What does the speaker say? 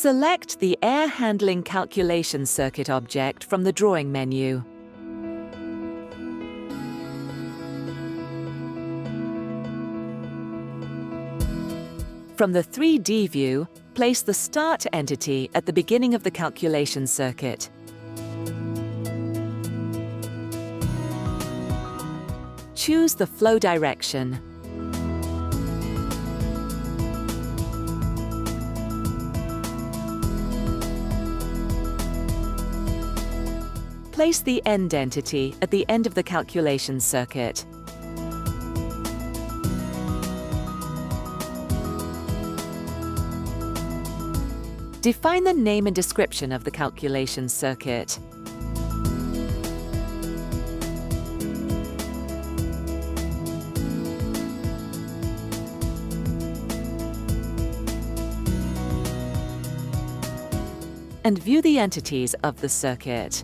Select the Air Handling Calculation Circuit object from the drawing menu. From the 3D view, place the Start entity at the beginning of the calculation circuit. Choose the flow direction. Place the End entity at the end of the calculation circuit. Define the name and description of the calculation circuit. And view the entities of the circuit.